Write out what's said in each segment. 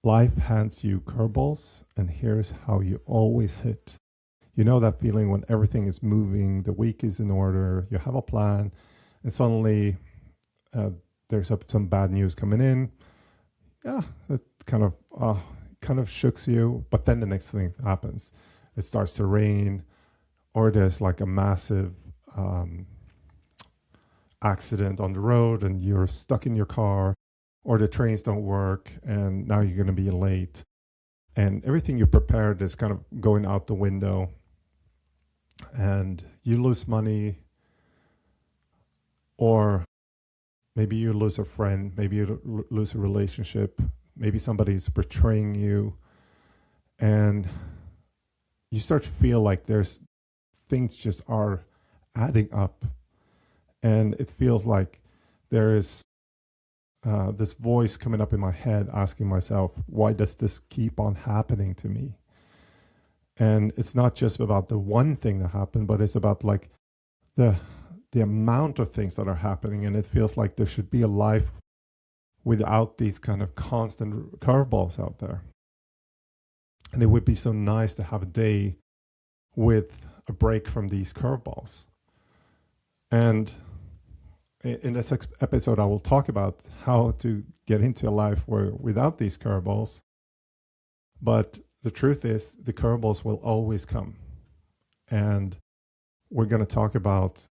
Life hands you curveballs, and here's how you always hit. You know that feeling when everything is moving, the week is in order, you have a plan, and suddenly uh, there's some bad news coming in. Yeah, it kind of shooks you, but then the next thing happens. It starts to rain, or there's like a massive um, accident on the road, and you're stuck in your car, or the trains don't work, and now you're going to be late, and everything you prepared is kind of going out the window, and you lose money, or maybe you lose a friend, maybe you lose a relationship, maybe somebody's betraying you, and you start to feel like there's things just are adding up, and it feels like there is this voice coming up in my head asking myself, why does this keep on happening to me? And it's not just about the one thing that happened, but it's about like the amount of things that are happening, and it feels like there should be a life without these kind of constant curveballs out there. And it would be so nice to have a day with a break from these curveballs. And in this episode, I will talk about how to get into a life where without these curveballs. But the truth is, the curveballs will always come. And we're going to talk about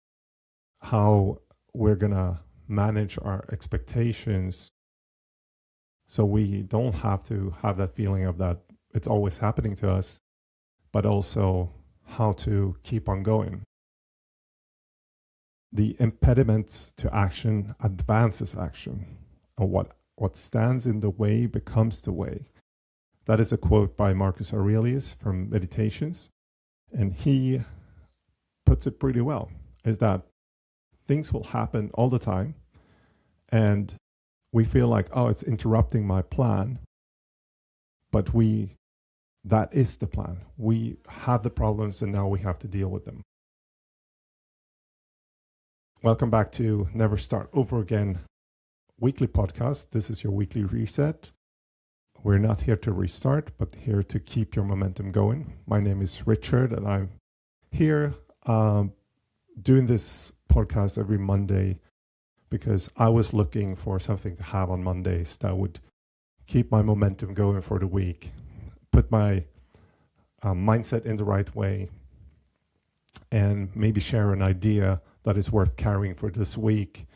how we're going to manage our expectations so we don't have to have that feeling of that it's always happening to us, but also how to keep on going. The impediment to action advances action, and what stands in the way becomes the way. That is a quote by Marcus Aurelius from Meditations, and he puts it pretty well, is that things will happen all the time, and we feel like, oh, it's interrupting my plan, but that is the plan. We have the problems, and now we have to deal with them. Welcome back to Never Start Over Again weekly podcast. This is your weekly reset. We're not here to restart, but here to keep your momentum going. My name is Richard, and I'm here doing this podcast every Monday because I was looking for something to have on Mondays that would keep my momentum going for the week, put my mindset in the right way, and maybe share an idea that is worth carrying for this week,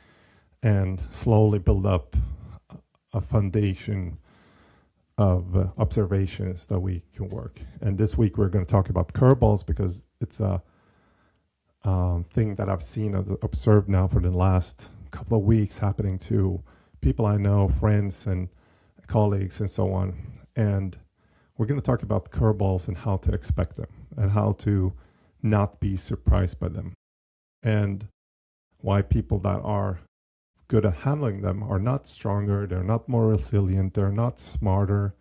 and slowly build up a foundation of observations that we can work. And this week we're going to talk about curveballs because it's a thing that I've seen and observed now for the last couple of weeks happening to people I know, friends and colleagues and so on. And we're going to talk about curveballs and how to expect them and how to not be surprised by them, and why people that are good at handling them are not stronger, they're not more resilient, they're not smarter.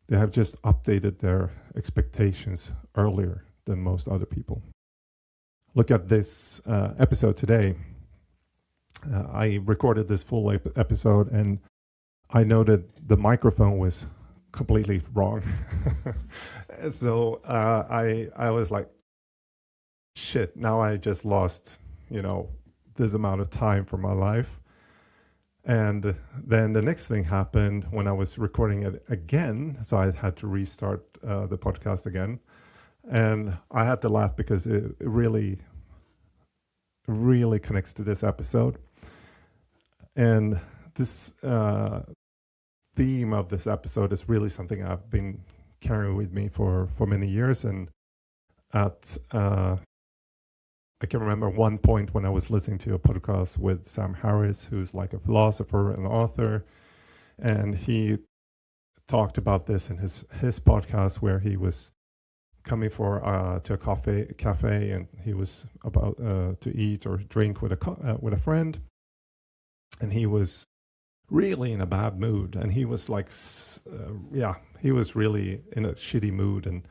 They have just updated their expectations earlier than most other people. Look at this episode today. I recorded this full episode, and I noted the microphone was completely wrong. So I was like, shit, now I just lost, this amount of time from my life. And then the next thing happened when I was recording it again. So I had to restart the podcast again. And I had to laugh because it really, really connects to this episode. And this theme of this episode is really something I've been carrying with me for many years. And I can remember one point when I was listening to a podcast with Sam Harris, who's like a philosopher and author, and he talked about this in his podcast where he was coming to a cafe, and he was about to eat or drink with a friend, and he was really in a bad mood, and he was like, he was really in a shitty mood, and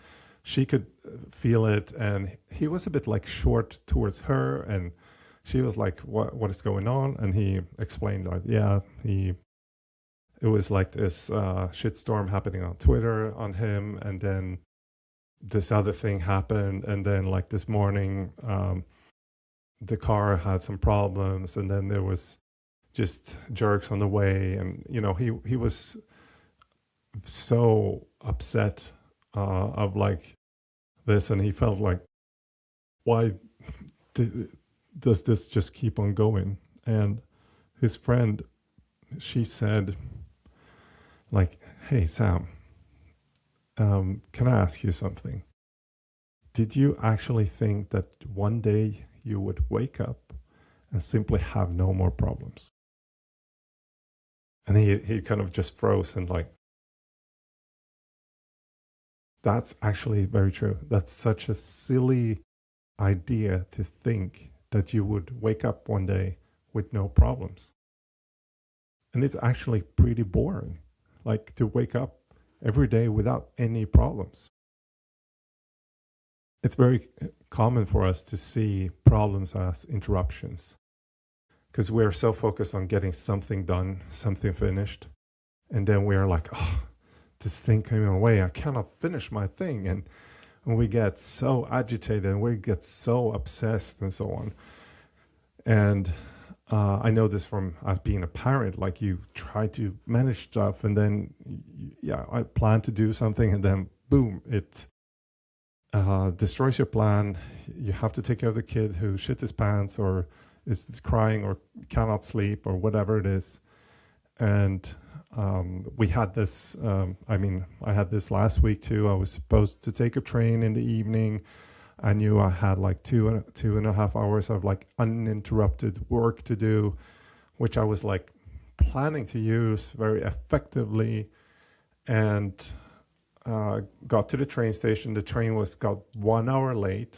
she could feel it, and he was a bit like short towards her, and she was like, what is going on? And he explained like, it was like this shitstorm happening on Twitter on him, and then this other thing happened, and then like this morning the car had some problems, and then there was just jerks on the way, and he was so upset of like this, and he felt like, why does this just keep on going? And his friend, she said like, hey Sam, can I ask you something? Did you actually think that one day you would wake up and simply have no more problems? And he kind of just froze, and like, that's actually very true. That's such a silly idea to think that you would wake up one day with no problems. And it's actually pretty boring, like to wake up every day without any problems. It's very common for us to see problems as interruptions because we're so focused on getting something done, something finished. And then we're like, oh, this thing came away. I cannot finish my thing. And we get so agitated and we get so obsessed and so on. And I know this from being a parent, like you try to manage stuff and then, I plan to do something and then boom, it destroys your plan. You have to take care of the kid who shit his pants or is crying or cannot sleep or whatever it is. And we had this, I had this last week too. I was supposed to take a train in the evening. I knew I had like two and a half hours of like uninterrupted work to do, which I was like planning to use very effectively, and got to the train station. The train got 1 hour late.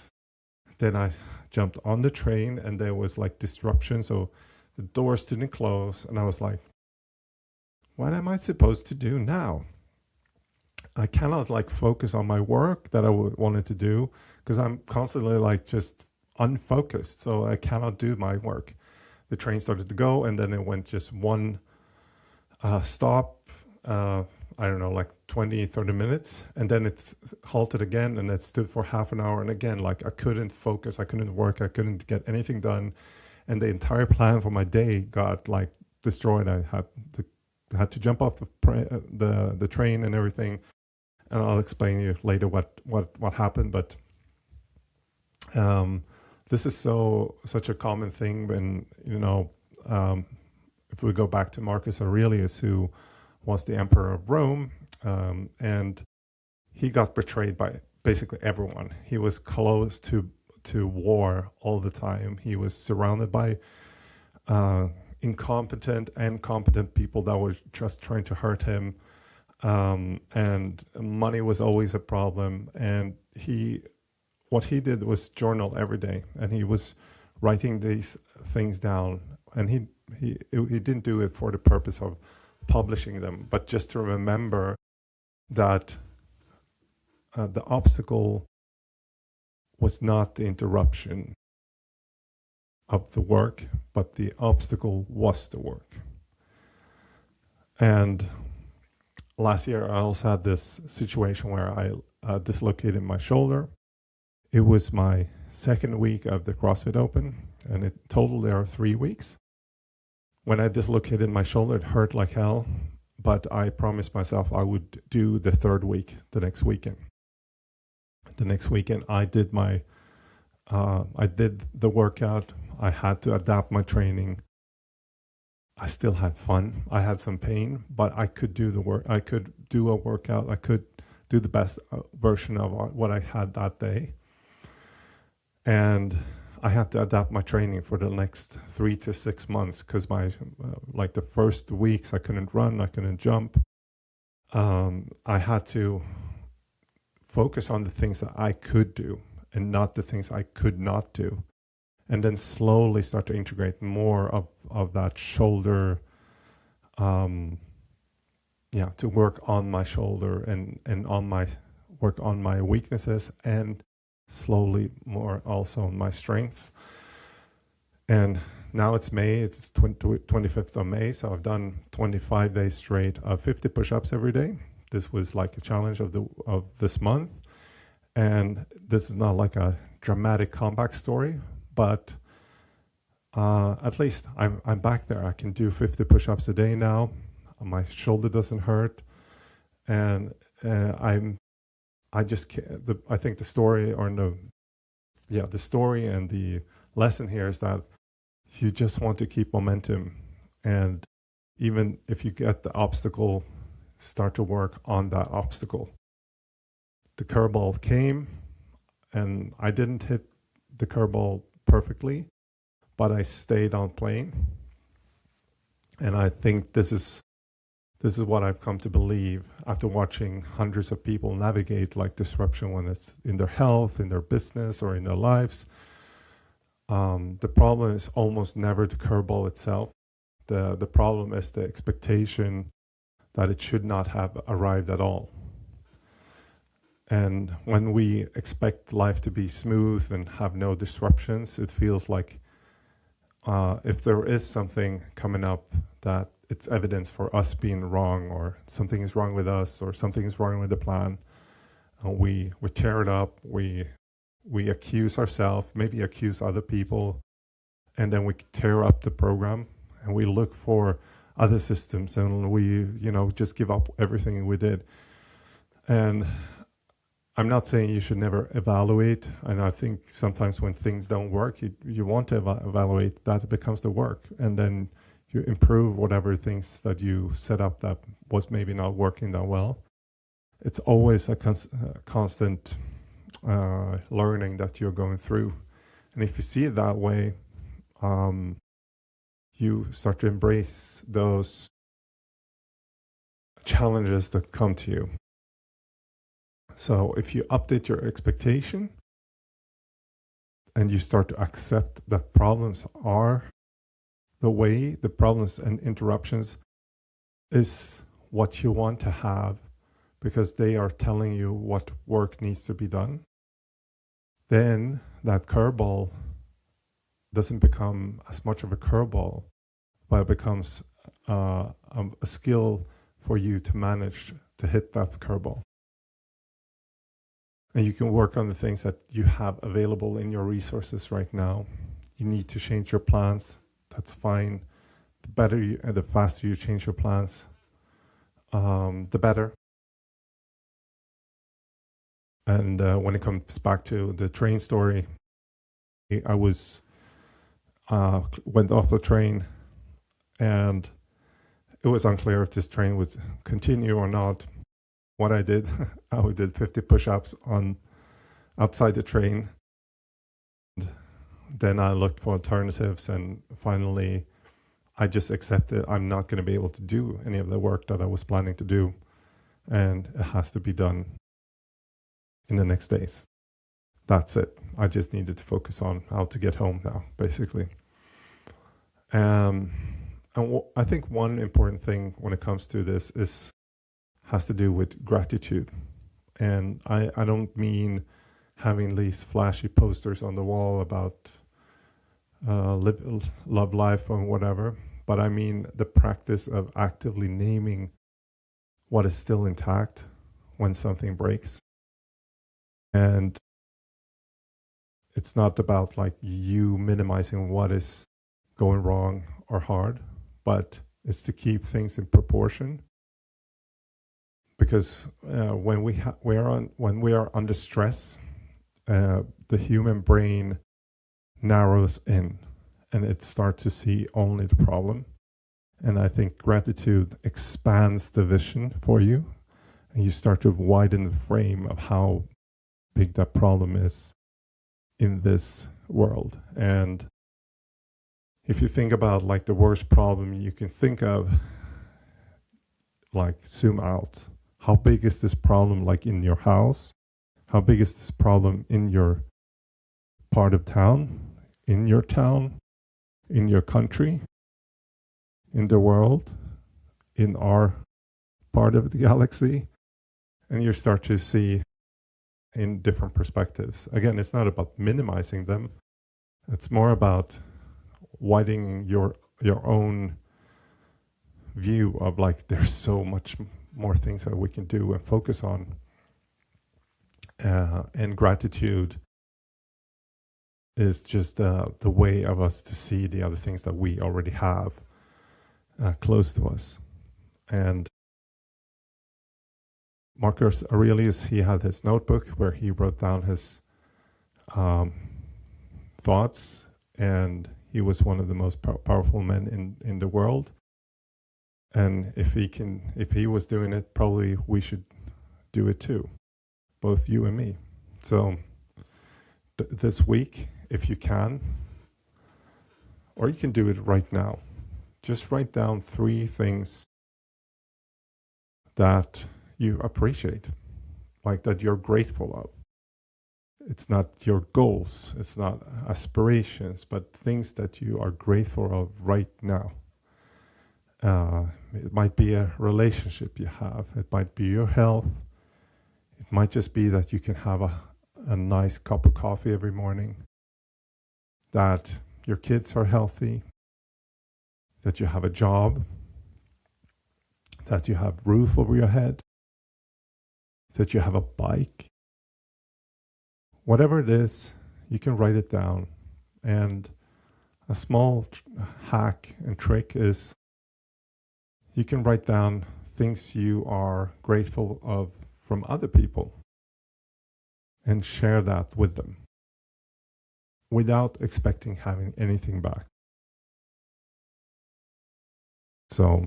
Then I jumped on the train and there was like disruption. So the doors didn't close. And I was like, what am I supposed to do now? I cannot like focus on my work that I wanted to do because I'm constantly like just unfocused. So I cannot do my work. The train started to go and then it went just one stop, I don't know, like 20, 30 minutes. And then it halted again and it stood for half an hour. And again, like I couldn't focus, I couldn't work, I couldn't get anything done. And the entire plan for my day got like destroyed. I had to jump off the train and everything. And I'll explain to you later what happened. But this is such a common thing when, if we go back to Marcus Aurelius, who was the emperor of Rome, and he got betrayed by basically everyone. He was close to war all the time. He was surrounded by incompetent and competent people that were just trying to hurt him. And money was always a problem. And what he did was journal every day, and he was writing these things down. And he didn't do it for the purpose of publishing them, but just to remember that the obstacle was not the interruption of the work, but the obstacle was the work. And last year, I also had this situation where I dislocated my shoulder. It was my second week of the CrossFit Open, and in total there are 3 weeks. When I dislocated my shoulder, it hurt like hell, but I promised myself I would do the third week the next weekend. The next weekend, I did the workout. I had to adapt my training. I still had fun. I had some pain, but I could do the work. I could do a workout. I could do the best version of what I had that day. And I had to adapt my training for the next 3 to 6 months because like the first weeks I couldn't run, I couldn't jump. I had to focus on the things that I could do and not the things I could not do. And then slowly start to integrate more of that shoulder, to work on my shoulder and work on my weaknesses, and slowly more also on my strengths. And now it's May, it's 25th of May, so I've done 25 days straight of 50 push-ups every day. This was like a challenge of this month, and this is not like a dramatic comeback story, but at least I'm back there. I can do 50 push-ups a day now. My shoulder doesn't hurt, and I just can't, I think the story the story and the lesson here is that you just want to keep momentum, and even if you get the obstacle, start to work on that obstacle. The curveball came, and I didn't hit the curveball perfectly, but I stayed on playing. And I think this is what I've come to believe after watching hundreds of people navigate like disruption when it's in their health, in their business, or in their lives. The problem is almost never the curveball itself. The problem is the expectation that it should not have arrived at all. And when we expect life to be smooth and have no disruptions, it feels like if there is something coming up, that it's evidence for us being wrong, or something is wrong with us, or something is wrong with the plan. We tear it up, we accuse ourselves, maybe accuse other people, and then we tear up the program, and we look for other systems, and we just give up everything we did. And I'm not saying you should never evaluate, and I think sometimes when things don't work, you want to evaluate. That becomes the work, and then you improve whatever things that you set up that was maybe not working that well. It's always a constant learning that you're going through, and if you see it that way, you start to embrace those challenges that come to you. So if you update your expectation and you start to accept that problems are the problems and interruptions is what you want to have, because they are telling you what work needs to be done, then that curveball doesn't become as much of a curveball, but it becomes a skill for you to manage to hit that curveball. And you can work on the things that you have available in your resources right now. You need to change your plans. That's fine. The faster you change your plans, the better. And when it comes back to the train story, I went off the train, and it was unclear if this train would continue or not. What I did, I did 50 push-ups outside the train. Then I looked for alternatives, and finally I just accepted I'm not going to be able to do any of the work that I was planning to do, and it has to be done in the next days. That's it. I just needed to focus on how to get home now, basically. And I think one important thing when it comes to this has to do with gratitude. And I don't mean having these flashy posters on the wall about love life or whatever, but I mean the practice of actively naming what is still intact when something breaks. And it's not about like you minimizing what is going wrong or hard, but it's to keep things in proportion. Because when we are under stress, the human brain narrows in, and it starts to see only the problem. And I think gratitude expands the vision for you, and you start to widen the frame of how big that problem is in this world. And if you think about like the worst problem you can think of, like zoom out. How big is this problem like in your house? How big is this problem in your part of town, in your town, in your country, in the world, in our part of the galaxy? And you start to see in different perspectives. Again, it's not about minimizing them. It's more about widening your own view of like there's so much more things that we can do and focus on. And gratitude is just the way of us to see the other things that we already have close to us. And Marcus Aurelius, he had his notebook where he wrote down his thoughts, and he was one of the most powerful men in the world. And if he was doing it, probably we should do it too, both you and me. So this week, if you can, or you can do it right now, just write down 3 things that you appreciate, like that you're grateful of. It's not your goals, it's not aspirations, but things that you are grateful of right now. It might be a relationship you have, it might be your health, it might just be that you can have a nice cup of coffee every morning, that your kids are healthy, that you have a job, that you have roof over your head, that you have a bike. Whatever it is, you can write it down. And a small hack and trick is you can write down things you are grateful of from other people and share that with them without expecting having anything back. So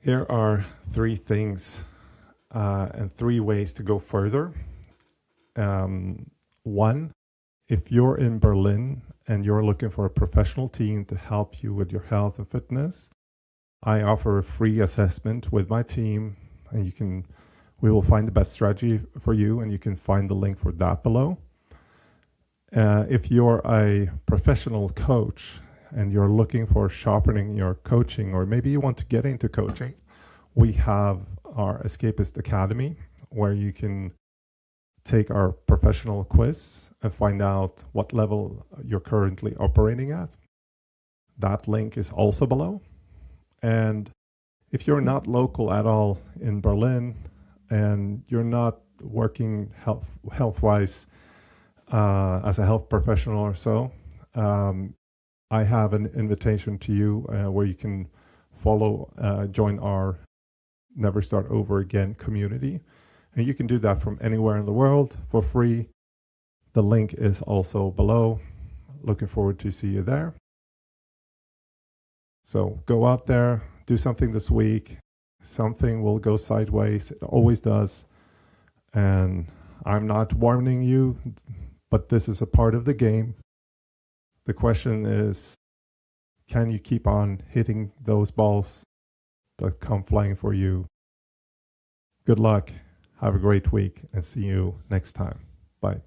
here are 3 things and 3 ways to go further. 1, if you're in Berlin and you're looking for a professional team to help you with your health and fitness, I offer a free assessment with my team, and we will find the best strategy for you, and you can find the link for that below. If you're a professional coach and you're looking for sharpening your coaching, or maybe you want to get into coaching, we have our Escapist Academy, where you can take our professional quiz and find out what level you're currently operating at. That link is also below. And if you're not local at all in Berlin and you're not working health-wise as a health professional or so, I have an invitation to you where you can join our Never Start Over Again community. And you can do that from anywhere in the world for free. The link is also below. Looking forward to see you there. So go out there, do something this week. Something will go sideways. It always does. And I'm not warning you, but this is a part of the game. The question is, can you keep on hitting those balls that come flying for you? Good luck. Have a great week and see you next time. Bye.